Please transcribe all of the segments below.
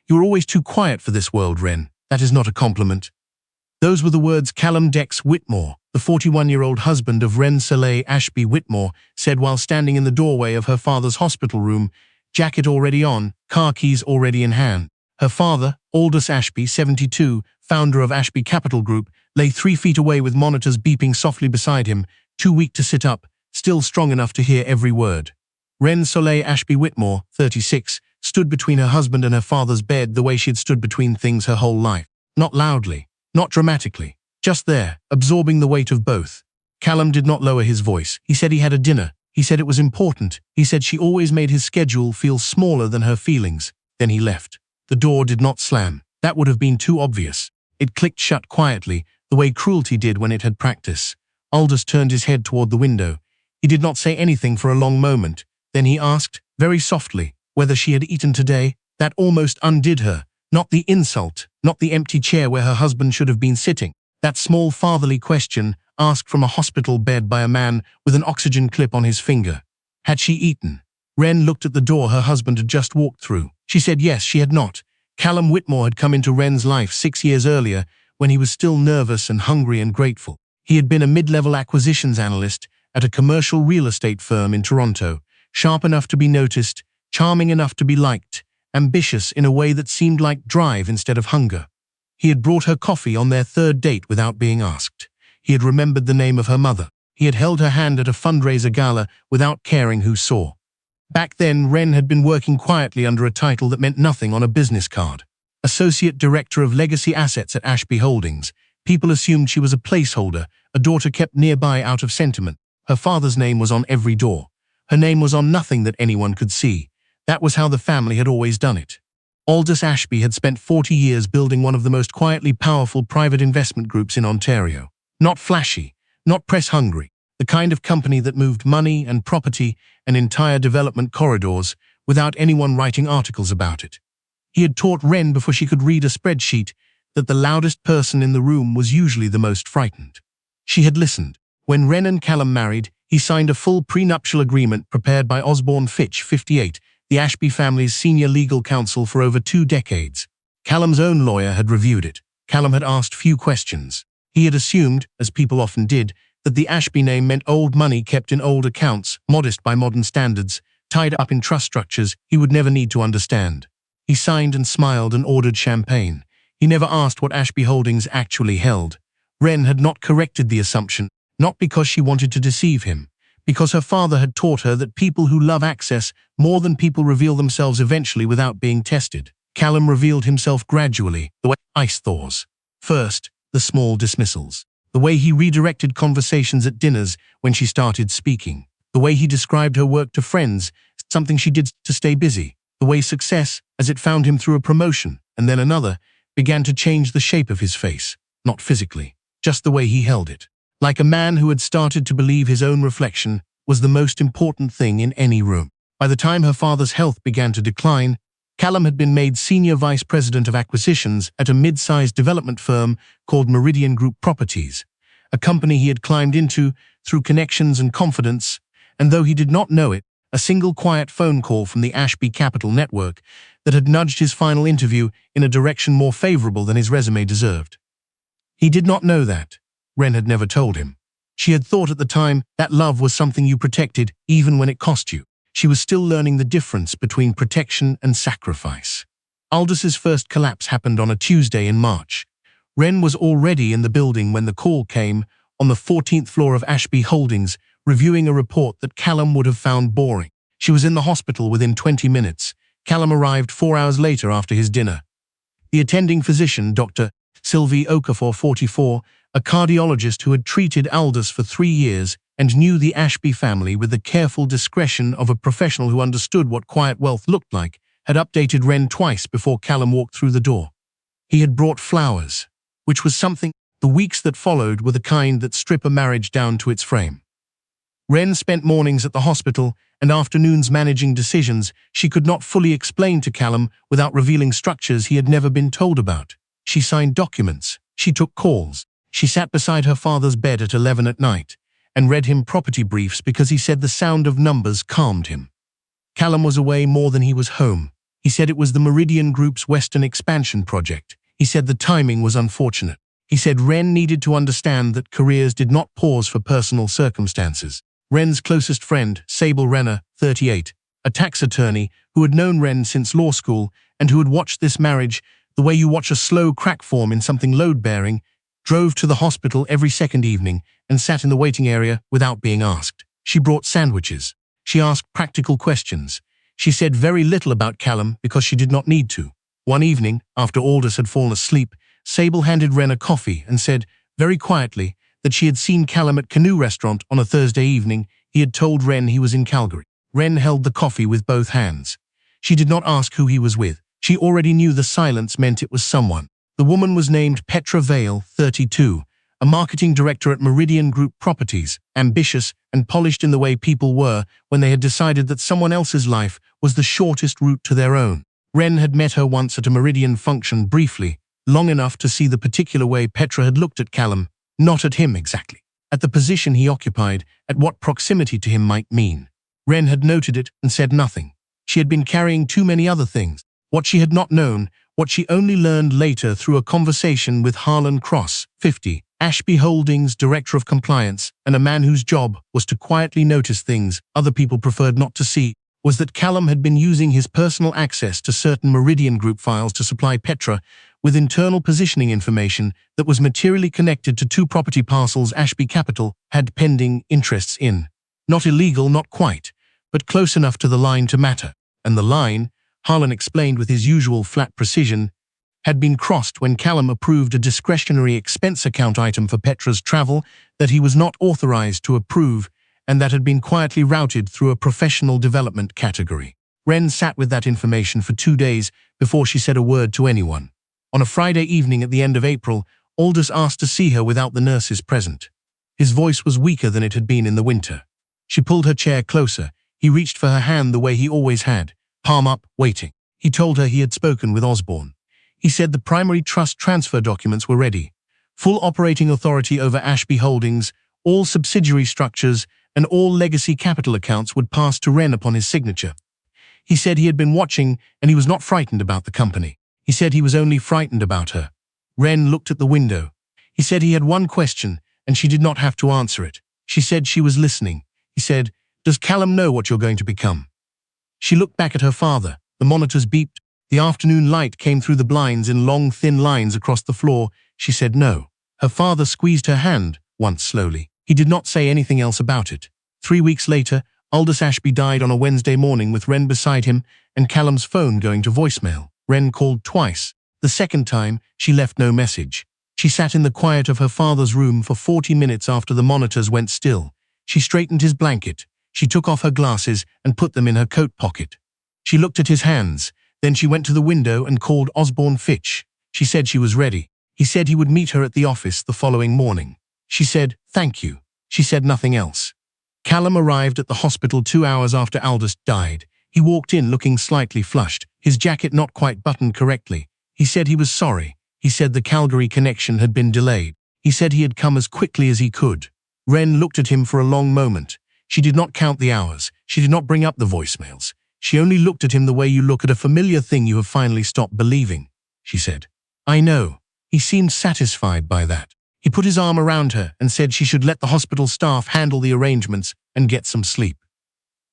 "You are always too quiet for this world, Wren. That is not a compliment." Those were the words Callum Dex Whitmore, the 41-year-old husband of Wren Soleil Ashby Whitmore, said while standing in the doorway of her father's hospital room, jacket already on, car keys already in hand. Her father, Aldous Ashby, 72, founder of Ashby Capital Group, lay 3 feet away with monitors beeping softly beside him, too weak to sit up, still strong enough to hear every word. Wren Soleil Ashby Whitmore, 36, stood between her husband and her father's bed the way she had stood between things her whole life. Not loudly, not dramatically, just there, absorbing the weight of both. Callum did not lower his voice. He said he had a dinner. He said it was important. He said she always made his schedule feel smaller than her feelings. Then he left. The door did not slam. That would have been too obvious. It clicked shut quietly, the way cruelty did when it had practice. Aldous turned his head toward the window. He did not say anything for a long moment. Then he asked, very softly, whether she had eaten today. That almost undid her. Not the insult, not the empty chair where her husband should have been sitting. That small fatherly question, asked from a hospital bed by a man with an oxygen clip on his finger. Had she eaten? Wren looked at the door her husband had just walked through. She said yes, she had not. Callum Whitmore had come into Wren's life 6 years earlier, when he was still nervous and hungry and grateful. He had been a mid-level acquisitions analyst at a commercial real estate firm in Toronto, sharp enough to be noticed, charming enough to be liked, ambitious in a way that seemed like drive instead of hunger. He had brought her coffee on their 3rd date without being asked. He had remembered the name of her mother. He had held her hand at a fundraiser gala without caring who saw. Back then, Wren had been working quietly under a title that meant nothing on a business card. Associate Director of Legacy Assets at Ashby Holdings. People assumed she was a placeholder, a daughter kept nearby out of sentiment. Her father's name was on every door. Her name was on nothing that anyone could see. That was how the family had always done it. Aldous Ashby had spent 40 years building one of the most quietly powerful private investment groups in Ontario. Not flashy, not press-hungry, the kind of company that moved money and property and entire development corridors without anyone writing articles about it. He had taught Wren before she could read a spreadsheet that the loudest person in the room was usually the most frightened. She had listened. When Wren and Callum married, he signed a full prenuptial agreement prepared by Osborne Fitch, 58, the Ashby family's senior legal counsel for over 2 decades. Callum's own lawyer had reviewed it. Callum had asked few questions. He had assumed, as people often did, that the Ashby name meant old money kept in old accounts, modest by modern standards, tied up in trust structures he would never need to understand. He signed and smiled and ordered champagne. He never asked what Ashby Holdings actually held. Wren had not corrected the assumption, not because she wanted to deceive him, because her father had taught her that people who love access more than people reveal themselves eventually without being tested. Callum revealed himself gradually, the way ice thaws. First, the small dismissals. The way he redirected conversations at dinners when she started speaking. The way he described her work to friends, something she did to stay busy. The way success, as it found him through a promotion, and then another, began to change the shape of his face. Not physically, just the way he held it. Like a man who had started to believe his own reflection was the most important thing in any room. By the time her father's health began to decline, Callum had been made Senior Vice President of Acquisitions at a mid-sized development firm called Meridian Group Properties, a company he had climbed into through connections and confidence, and though he did not know it, a single quiet phone call from the Ashby Capital Network that had nudged his final interview in a direction more favorable than his resume deserved. He did not know that. Wren had never told him. She had thought at the time that love was something you protected even when it cost you. She was still learning the difference between protection and sacrifice. Aldous's first collapse happened on a Tuesday in March. Wren was already in the building when the call came, on the 14th floor of Ashby Holdings, reviewing a report that Callum would have found boring. She was in the hospital within 20 minutes. Callum arrived 4 hours later after his dinner. The attending physician, Dr. Sylvie Okafor, 44, a cardiologist who had treated Aldous for 3 years and knew the Ashby family with the careful discretion of a professional who understood what quiet wealth looked like, had updated Wren twice before Callum walked through the door. He had brought flowers, which was something. The weeks that followed were the kind that strip a marriage down to its frame. Wren spent mornings at the hospital and afternoons managing decisions she could not fully explain to Callum without revealing structures he had never been told about. She signed documents. She took calls. She sat beside her father's bed at 11 at night and read him property briefs because he said the sound of numbers calmed him. Callum was away more than he was home. He said it was the Meridian Group's Western expansion project. He said the timing was unfortunate. He said Wren needed to understand that careers did not pause for personal circumstances. Wren's closest friend, Sable Renner, 38, a tax attorney who had known Wren since law school and who had watched this marriage the way you watch a slow crack form in something load-bearing, drove to the hospital every second evening and sat in the waiting area without being asked. She brought sandwiches. She asked practical questions. She said very little about Callum because she did not need to. One evening, after Aldous had fallen asleep, Sable handed Wren a coffee and said, very quietly, that she had seen Callum at Canoe Restaurant on a Thursday evening. He had told Wren he was in Calgary. Wren held the coffee with both hands. She did not ask who he was with. She already knew the silence meant it was someone. The woman was named Petra Vale, 32, a marketing director at Meridian Group Properties, ambitious and polished in the way people were when they had decided that someone else's life was the shortest route to their own. Wren had met her once at a Meridian function briefly, long enough to see the particular way Petra had looked at Callum, not at him exactly, at the position he occupied, at what proximity to him might mean. Wren had noted it and said nothing. She had been carrying too many other things. What she had not known, what she only learned later through a conversation with Harlan Cross, 50, Ashby Holdings Director of Compliance, and a man whose job was to quietly notice things other people preferred not to see, was that Callum had been using his personal access to certain Meridian Group files to supply Petra with internal positioning information that was materially connected to two property parcels Ashby Capital had pending interests in. Not illegal, not quite, but close enough to the line to matter. And the line, Harlan explained with his usual flat precision, had been crossed when Callum approved a discretionary expense account item for Petra's travel that he was not authorized to approve and that had been quietly routed through a professional development category. Wren sat with that information for 2 days before she said a word to anyone. On a Friday evening at the end of April, Aldous asked to see her without the nurses present. His voice was weaker than it had been in the winter. She pulled her chair closer. He reached for her hand the way he always had, palm up, waiting. He told her he had spoken with Osborne. He said the primary trust transfer documents were ready. Full operating authority over Ashby Holdings, all subsidiary structures, and all legacy capital accounts would pass to Wren upon his signature. He said he had been watching and he was not frightened about the company. He said he was only frightened about her. Wren looked at the window. He said he had one question and she did not have to answer it. She said she was listening. He said, "Does Callum know what you're going to become?" She looked back at her father. The monitors beeped. The afternoon light came through the blinds in long, thin lines across the floor. She said no. Her father squeezed her hand, once slowly. He did not say anything else about it. 3 weeks later, Aldous Ashby died on a Wednesday morning with Wren beside him and Callum's phone going to voicemail. Wren called twice. The second time, she left no message. She sat in the quiet of her father's room for 40 minutes after the monitors went still. She straightened his blanket. She took off her glasses and put them in her coat pocket. She looked at his hands. Then she went to the window and called Osborne Fitch. She said she was ready. He said he would meet her at the office the following morning. She said, "Thank you." She said nothing else. Callum arrived at the hospital 2 hours after Aldous died. He walked in looking slightly flushed, his jacket not quite buttoned correctly. He said he was sorry. He said the Calgary connection had been delayed. He said he had come as quickly as he could. Wren looked at him for a long moment. She did not count the hours. She did not bring up the voicemails. She only looked at him the way you look at a familiar thing you have finally stopped believing. She said, "I know." He seemed satisfied by that. He put his arm around her and said she should let the hospital staff handle the arrangements and get some sleep.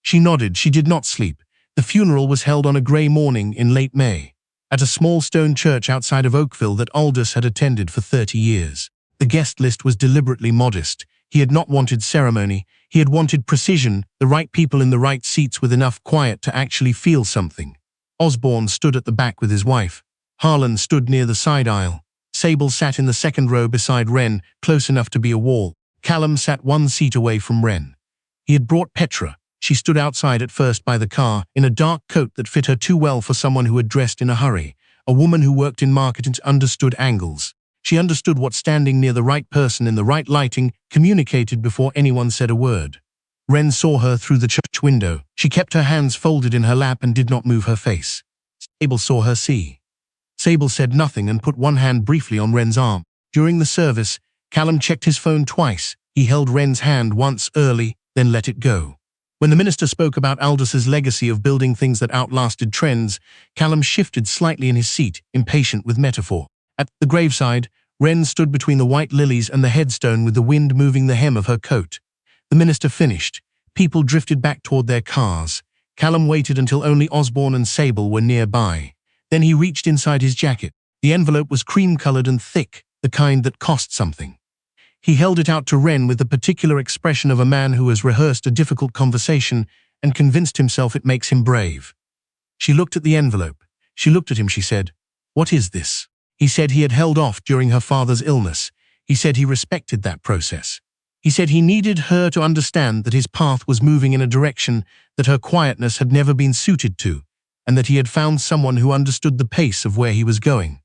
She nodded. She did not sleep. The funeral was held on a grey morning in late May, at a small stone church outside of Oakville that Aldous had attended for 30 years. The guest list was deliberately modest. He had not wanted ceremony. He had wanted precision, the right people in the right seats with enough quiet to actually feel something. Osborne stood at the back with his wife. Harlan stood near the side aisle. Sable sat in the second row beside Wren, close enough to be a wall. Callum sat 1 seat away from Wren. He had brought Petra. She stood outside at first by the car, in a dark coat that fit her too well for someone who had dressed in a hurry. A woman who worked in marketing understood angles. She understood what standing near the right person in the right lighting communicated before anyone said a word. Wren saw her through the church window. She kept her hands folded in her lap and did not move her face. Sable saw her see. Sable said nothing and put one hand briefly on Wren's arm. During the service, Callum checked his phone twice. He held Wren's hand once early, then let it go. When the minister spoke about Aldous' legacy of building things that outlasted trends, Callum shifted slightly in his seat, impatient with metaphor. At the graveside, Wren stood between the white lilies and the headstone with the wind moving the hem of her coat. The minister finished. People drifted back toward their cars. Callum waited until only Osborne and Sable were nearby. Then he reached inside his jacket. The envelope was cream-colored and thick, the kind that cost something. He held it out to Wren with the particular expression of a man who has rehearsed a difficult conversation and convinced himself it makes him brave. She looked at the envelope. She looked at him, she said, "What is this?" He said he had held off during her father's illness. He said he respected that process. He said he needed her to understand that his path was moving in a direction that her quietness had never been suited to, and that he had found someone who understood the pace of where he was going.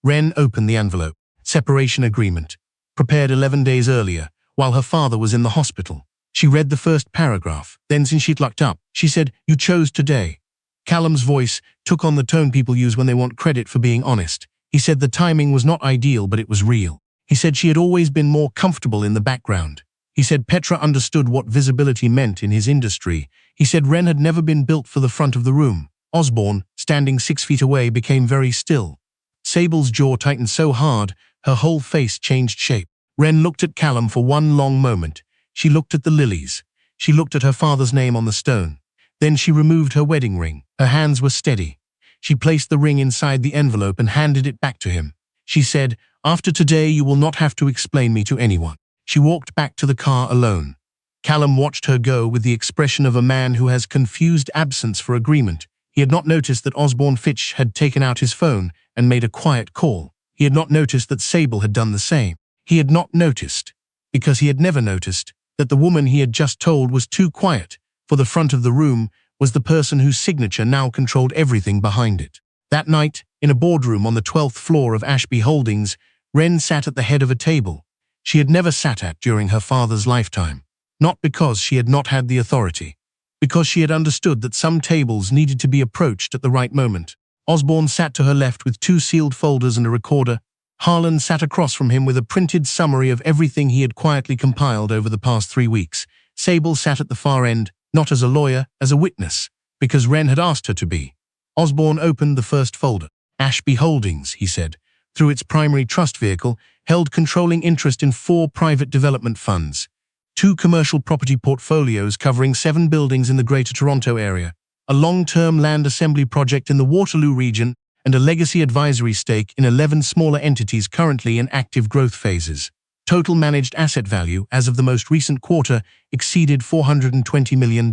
Wren opened the envelope. Separation agreement. Prepared 11 days earlier, while her father was in the hospital. She read the first paragraph. Then, since she'd looked up, she said, "You chose today." Callum's voice took on the tone people use when they want credit for being honest. He said the timing was not ideal, but it was real. He said she had always been more comfortable in the background. He said Petra understood what visibility meant in his industry. He said Wren had never been built for the front of the room. Osborne, standing 6 feet away, became very still. Sable's jaw tightened so hard, her whole face changed shape. Wren looked at Callum for one long moment. She looked at the lilies. She looked at her father's name on the stone. Then she removed her wedding ring. Her hands were steady. She placed the ring inside the envelope and handed it back to him. She said, "After today you will not have to explain me to anyone." She walked back to the car alone. Callum watched her go with the expression of a man who has confused absence for agreement. He had not noticed that Osborne Fitch had taken out his phone and made a quiet call. He had not noticed that Sable had done the same. He had not noticed, because he had never noticed, that the woman he had just told was too quiet, for the front of the room was the person whose signature now controlled everything behind it. That night, in a boardroom on the 12th floor of Ashby Holdings, Wren sat at the head of a table she had never sat at during her father's lifetime. Not because she had not had the authority, because she had understood that some tables needed to be approached at the right moment. Osborne sat to her left with 2 sealed folders and a recorder. Harlan sat across from him with a printed summary of everything he had quietly compiled over the past 3 weeks. Sable sat at the far end, not as a lawyer, as a witness, because Wren had asked her to be. Osborne opened the first folder. Ashby Holdings, he said, through its primary trust vehicle, held controlling interest in 4 private development funds, 2 commercial property portfolios covering 7 buildings in the Greater Toronto area, a long-term land assembly project in the Waterloo region, and a legacy advisory stake in 11 smaller entities currently in active growth phases. Total managed asset value, as of the most recent quarter, exceeded $420 million.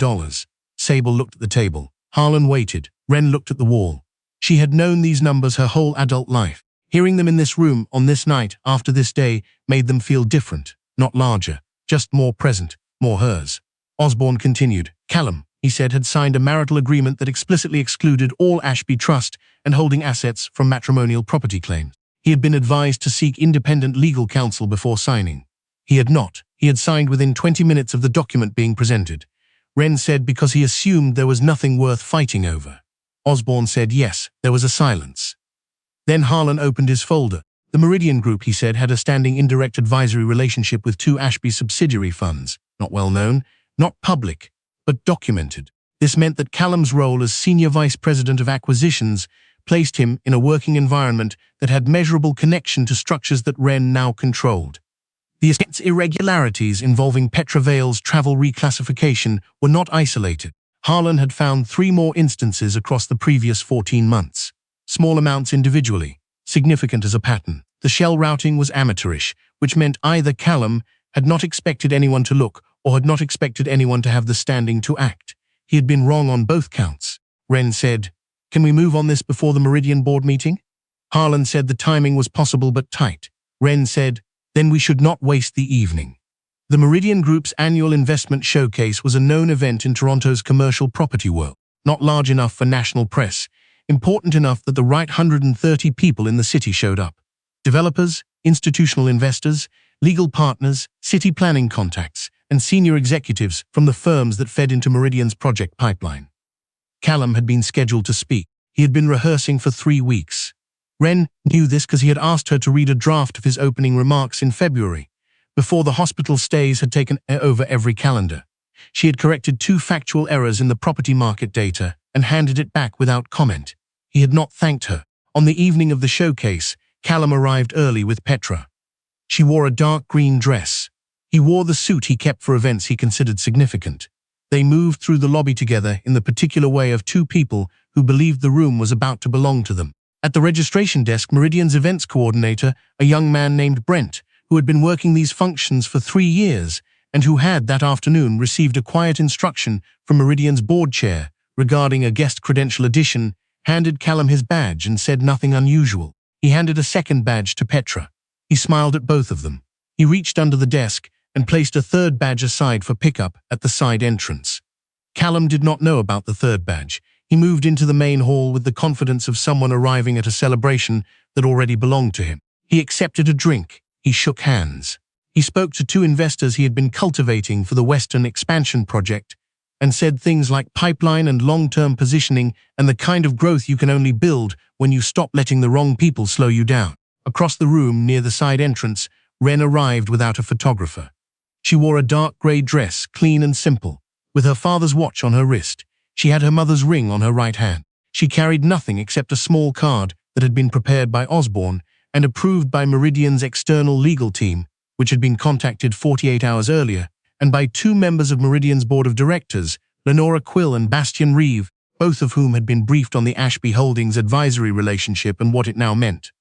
Sable looked at the table. Harlan waited. Wren looked at the wall. She had known these numbers her whole adult life. Hearing them in this room, on this night, after this day, made them feel different, not larger, just more present, more hers. Osborne continued. Callum, he said, had signed a marital agreement that explicitly excluded all Ashby Trust and holding assets from matrimonial property claims. He had been advised to seek independent legal counsel before signing. He had not. He had signed within 20 minutes of the document being presented. Wren said because he assumed there was nothing worth fighting over. Osborne said yes. There was a silence. Then Harlan opened his folder. The Meridian Group, he said, had a standing indirect advisory relationship with 2 Ashby subsidiary funds, not well known, not public, but documented. This meant that Callum's role as Senior Vice President of Acquisitions placed him in a working environment that had measurable connection to structures that Wren now controlled. The irregularities involving Petra Vale's travel reclassification were not isolated. Harlan had found 3 more instances across the previous 14 months. Small amounts individually, significant as a pattern. The shell routing was amateurish, which meant either Callum had not expected anyone to look or had not expected anyone to have the standing to act. He had been wrong on both counts. Wren said, "Can we move on this before the Meridian board meeting?" Harlan said the timing was possible but tight. Wren said, "Then we should not waste the evening." The Meridian Group's annual investment showcase was a known event in Toronto's commercial property world, not large enough for national press, important enough that the right 130 people in the city showed up. Developers, institutional investors, legal partners, city planning contacts, and senior executives from the firms that fed into Meridian's project pipeline. Callum had been scheduled to speak. He had been rehearsing for 3 weeks. Wren knew this because he had asked her to read a draft of his opening remarks in February, before the hospital stays had taken over every calendar. She had corrected 2 factual errors in the property market data and handed it back without comment. He had not thanked her. On the evening of the showcase, Callum arrived early with Petra. She wore a dark green dress. He wore the suit he kept for events he considered significant. They moved through the lobby together in the particular way of 2 people who believed the room was about to belong to them. At the registration desk, Meridian's events coordinator, a young man named Brent, who had been working these functions for 3 years, and who had that afternoon received a quiet instruction from Meridian's board chair regarding a guest credential addition, handed Callum his badge and said nothing unusual. He handed a second badge to Petra. He smiled at both of them. He reached under the desk and placed a third badge aside for pickup at the side entrance. Callum did not know about the third badge. He moved into the main hall with the confidence of someone arriving at a celebration that already belonged to him. He accepted a drink. He shook hands. He spoke to 2 investors he had been cultivating for the Western Expansion project and said things like pipeline and long-term positioning and the kind of growth you can only build when you stop letting the wrong people slow you down. Across the room, near the side entrance, Ren arrived without a photographer. She wore a dark grey dress, clean and simple, with her father's watch on her wrist. She had her mother's ring on her right hand. She carried nothing except a small card that had been prepared by Osborne and approved by Meridian's external legal team, which had been contacted 48 hours earlier, and by 2 members of Meridian's board of directors, Lenora Quill and Bastian Reeve, both of whom had been briefed on the Ashby Holdings advisory relationship and what it now meant.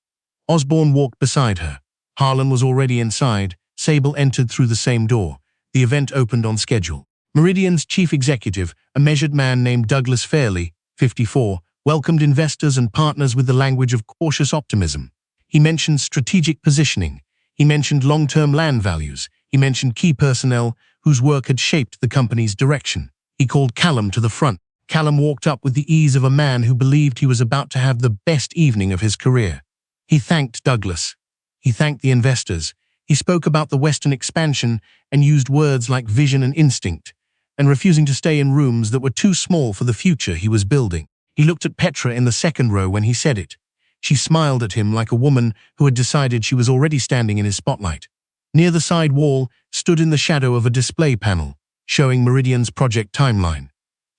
Osborne walked beside her. Harlan was already inside. Sable entered through the same door. The event opened on schedule. Meridian's chief executive, a measured man named Douglas Fairley, 54, welcomed investors and partners with the language of cautious optimism. He mentioned strategic positioning. He mentioned long-term land values. He mentioned key personnel whose work had shaped the company's direction. He called Callum to the front. Callum walked up with the ease of a man who believed he was about to have the best evening of his career. He thanked Douglas. He thanked the investors. He spoke about the Western expansion and used words like vision and instinct, and refusing to stay in rooms that were too small for the future he was building. He looked at Petra in the second row when he said it. She smiled at him like a woman who had decided she was already standing in his spotlight. Near the side wall stood in the shadow of a display panel, showing Meridian's project timeline.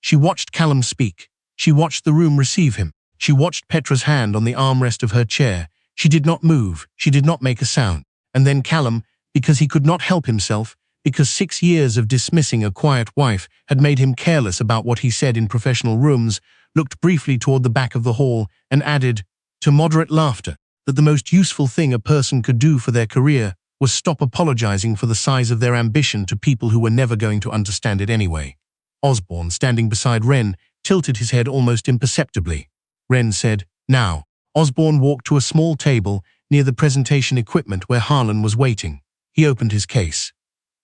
She watched Callum speak. She watched the room receive him. She watched Petra's hand on the armrest of her chair. She did not move. She did not make a sound. And then Callum, because he could not help himself, because 6 years of dismissing a quiet wife had made him careless about what he said in professional rooms, looked briefly toward the back of the hall and added, to moderate laughter, that the most useful thing a person could do for their career was stop apologizing for the size of their ambition to people who were never going to understand it anyway. Osborne, standing beside Ren, tilted his head almost imperceptibly. Ren said, "Now." Osborne walked to a small table near the presentation equipment where Harlan was waiting. He opened his case.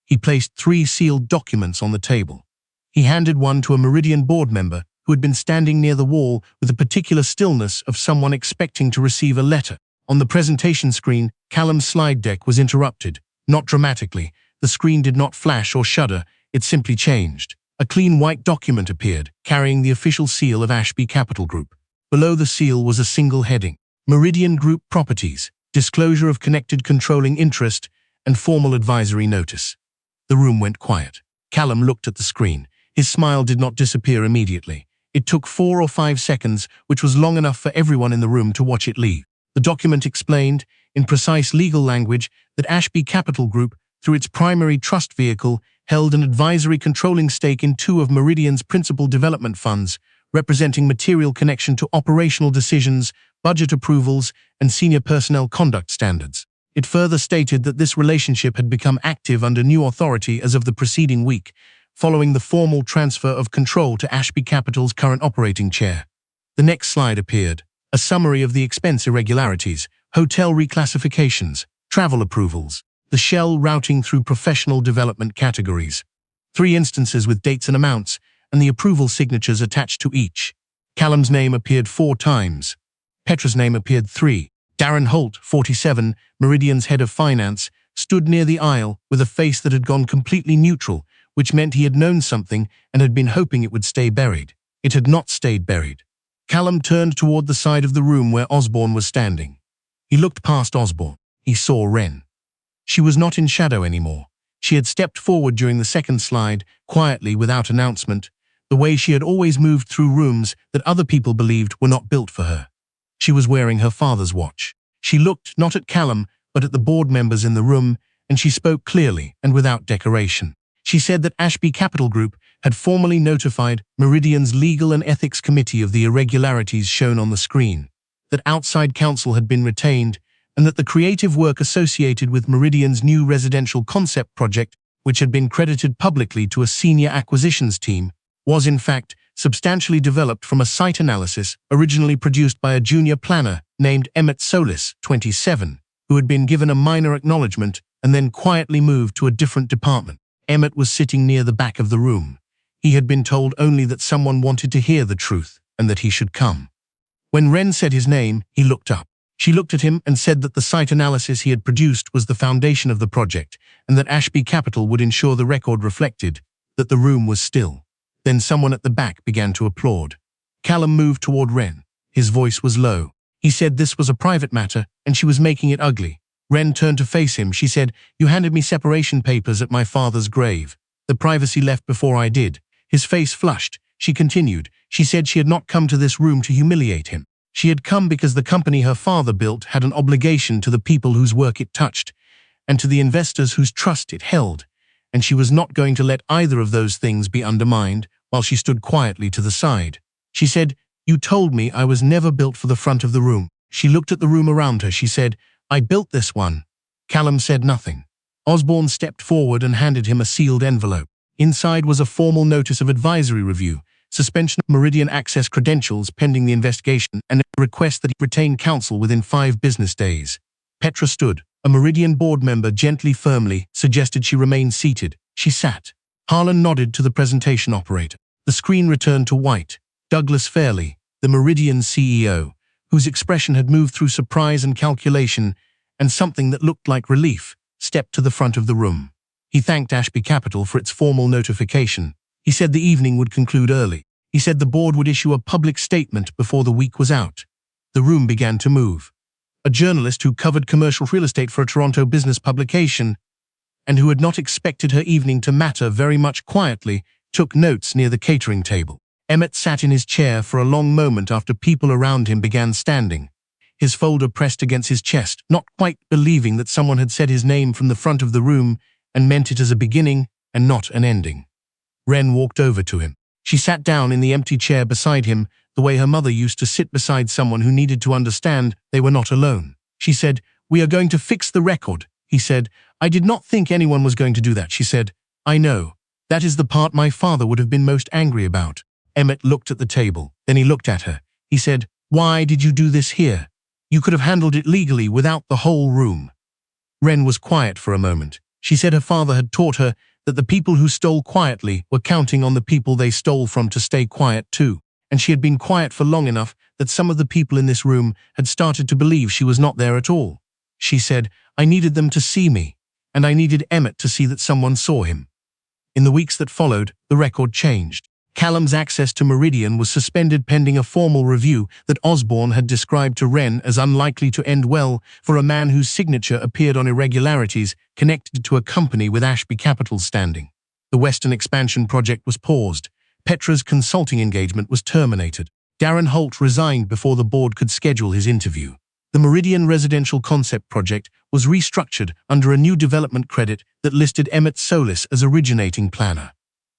He placed 3 sealed documents on the table. He handed one to a Meridian board member who had been standing near the wall with the particular stillness of someone expecting to receive a letter. On the presentation screen, Callum's slide deck was interrupted. Not dramatically. The screen did not flash or shudder. It simply changed. A clean white document appeared, carrying the official seal of Ashby Capital Group. Below the seal was a single heading: Meridian Group Properties, Disclosure of Connected Controlling Interest, and Formal Advisory Notice. The room went quiet. Callum looked at the screen. His smile did not disappear immediately. It took 4 or 5 seconds, which was long enough for everyone in the room to watch it leave. The document explained, in precise legal language, that Ashby Capital Group, through its primary trust vehicle, held an advisory controlling stake in 2 of Meridian's principal development funds, representing material connection to operational decisions, budget approvals, and senior personnel conduct standards. It further stated that this relationship had become active under new authority as of the preceding week, following the formal transfer of control to Ashby Capital's current operating chair. The next slide appeared: a summary of the expense irregularities, hotel reclassifications, travel approvals, the shell routing through professional development categories. 3 instances with dates and amounts, and the approval signatures attached to each. Callum's name appeared 4 times. Petra's name appeared 3. Darren Holt, 47, Meridian's head of finance, stood near the aisle with a face that had gone completely neutral, which meant he had known something and had been hoping it would stay buried. It had not stayed buried. Callum turned toward the side of the room where Osborne was standing. He looked past Osborne. He saw Ren. She was not in shadow anymore. She had stepped forward during the second slide, quietly, without announcement, the way she had always moved through rooms that other people believed were not built for her. She was wearing her father's watch. She looked not at Callum, but at the board members in the room, and she spoke clearly and without decoration. She said that Ashby Capital Group had formally notified Meridian's Legal and Ethics Committee of the irregularities shown on the screen, that outside counsel had been retained, and that the creative work associated with Meridian's new residential concept project, which had been credited publicly to a senior acquisitions team, was in fact substantially developed from a site analysis originally produced by a junior planner named Emmett Solis, 27, who had been given a minor acknowledgement and then quietly moved to a different department. Emmett was sitting near the back of the room. He had been told only that someone wanted to hear the truth and that he should come. When Wren said his name, he looked up. She looked at him and said that the site analysis he had produced was the foundation of the project and that Ashby Capital would ensure the record reflected that the room was still. Then someone at the back began to applaud. Callum moved toward Wren. His voice was low. He said this was a private matter and she was making it ugly. Wren turned to face him. She said, "You handed me separation papers at my father's grave. The privacy left before I did." His face flushed. She continued. She said she had not come to this room to humiliate him. She had come because the company her father built had an obligation to the people whose work it touched, and to the investors whose trust it held, and she was not going to let either of those things be undermined while she stood quietly to the side. She said, "You told me I was never built for the front of the room." She looked at the room around her. She said, "I built this one." Callum said nothing. Osborne stepped forward and handed him a sealed envelope. Inside was a formal notice of advisory review, suspension of Meridian access credentials pending the investigation, and a request that he retain counsel within 5 business days. Petra stood. A Meridian board member gently, firmly, suggested she remain seated. She sat. Harlan nodded to the presentation operator. The screen returned to white. Douglas Fairley, the Meridian CEO, whose expression had moved through surprise and calculation and something that looked like relief, stepped to the front of the room. He thanked Ashby Capital for its formal notification. He said the evening would conclude early. He said the board would issue a public statement before the week was out. The room began to move. A journalist who covered commercial real estate for a Toronto business publication, and who had not expected her evening to matter very much, quietly took notes near the catering table. Emmett sat in his chair for a long moment after people around him began standing, his folder pressed against his chest, not quite believing that someone had said his name from the front of the room and meant it as a beginning and not an ending. Wren walked over to him. She sat down in the empty chair beside him, the way her mother used to sit beside someone who needed to understand they were not alone. She said, "We are going to fix the record," he said. "I did not think anyone was going to do that," she said. "I know. That is the part my father would have been most angry about." Emmett looked at the table. Then he looked at her. He said, "Why did you do this here? You could have handled it legally without the whole room." Wren was quiet for a moment. She said her father had taught her that the people who stole quietly were counting on the people they stole from to stay quiet too. And she had been quiet for long enough that some of the people in this room had started to believe she was not there at all. She said, "I needed them to see me, and I needed Emmett to see that someone saw him." In the weeks that followed, the record changed. Callum's access to Meridian was suspended pending a formal review that Osborne had described to Wren as unlikely to end well for a man whose signature appeared on irregularities connected to a company with Ashby Capital's standing. The Western expansion project was paused. Petra's consulting engagement was terminated. Darren Holt resigned before the board could schedule his interview. The Meridian residential concept project was restructured under a new development credit that listed Emmett Solis as originating planner.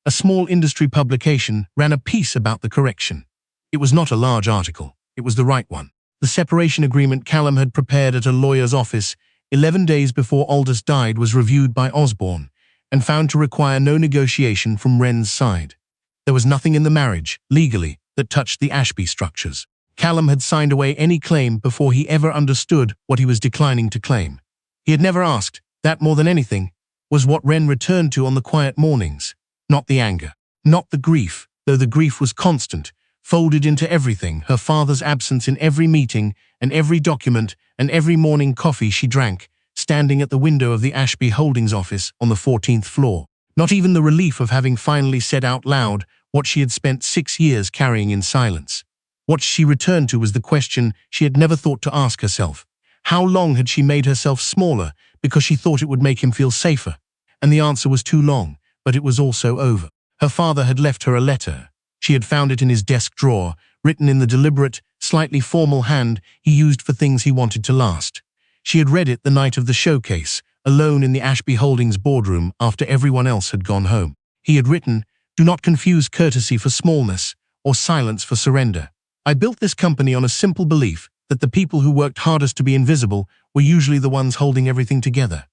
A small industry publication ran a piece about the correction. It was not a large article. It was the right one. The separation agreement Callum had prepared at a lawyer's office 11 days before Aldous died was reviewed by Osborne and found to require no negotiation from Wren's side. There was nothing in the marriage, legally, that touched the Ashby structures. Callum had signed away any claim before he ever understood what he was declining to claim. He had never asked. That, more than anything, was what Wren returned to on the quiet mornings. Not the anger, not the grief, though the grief was constant, folded into everything, her father's absence in every meeting and every document and every morning coffee she drank, standing at the window of the Ashby Holdings office on the 14th floor. Not even the relief of having finally said out loud what she had spent 6 years carrying in silence. What she returned to was the question she had never thought to ask herself. How long had she made herself smaller because she thought it would make him feel safer? and the answer was too long, but it was also over. Her father had left her a letter. She had found it in his desk drawer, written in the deliberate, slightly formal hand he used for things he wanted to last. She had read it the night of the showcase, alone in the Ashby Holdings boardroom after everyone else had gone home. He had written, "Do not confuse courtesy for smallness, or silence for surrender. I built this company on a simple belief that the people who worked hardest to be invisible were usually the ones holding everything together.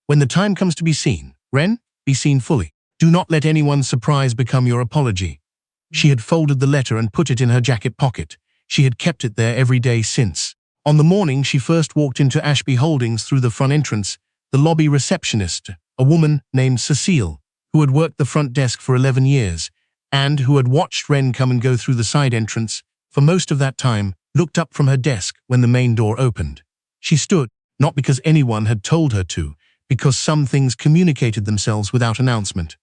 When the time comes to be seen, Ren, be seen fully. Do not let anyone's surprise become your apology." She had folded the letter and put it in her jacket pocket. She had kept it there every day since. On the morning she first walked into Ashby Holdings through the front entrance, the lobby receptionist, a woman named Cecile, who had worked the front desk for 11 years, and who had watched Ren come and go through the side entrance for most of that time, looked up from her desk when the main door opened. She stood, not because anyone had told her to, because some things communicated themselves without announcement.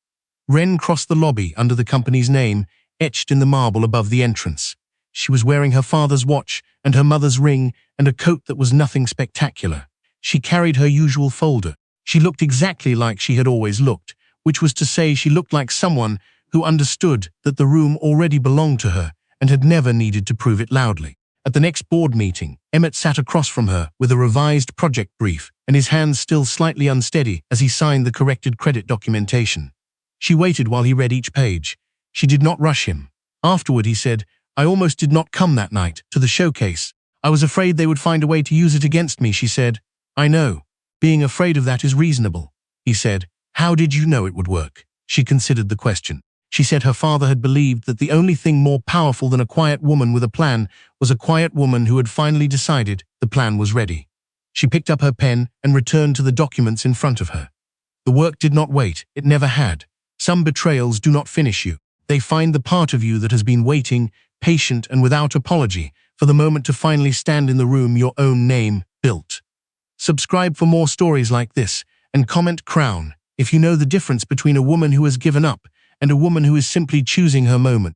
Ren crossed the lobby under the company's name, etched in the marble above the entrance. She was wearing her father's watch and her mother's ring and a coat that was nothing spectacular. She carried her usual folder. She looked exactly like she had always looked, which was to say she looked like someone who understood that the room already belonged to her and had never needed to prove it loudly. At the next board meeting, Emmett sat across from her with a revised project brief and his hands still slightly unsteady as he signed the corrected credit documentation. She waited while he read each page. She did not rush him. Afterward he said, "I almost did not come that night to the showcase. I was afraid they would find a way to use it against me," she said. "I know. Being afraid of that is reasonable," he said. "How did you know it would work?" She considered the question. She said her father had believed that the only thing more powerful than a quiet woman with a plan was a quiet woman who had finally decided the plan was ready. She picked up her pen and returned to the documents in front of her. The work did not wait. It never had. Some betrayals do not finish you. They find the part of you that has been waiting, patient and without apology, for the moment to finally stand in the room your own name built. Subscribe for more stories like this, and comment Crown if you know the difference between a woman who has given up and a woman who is simply choosing her moment.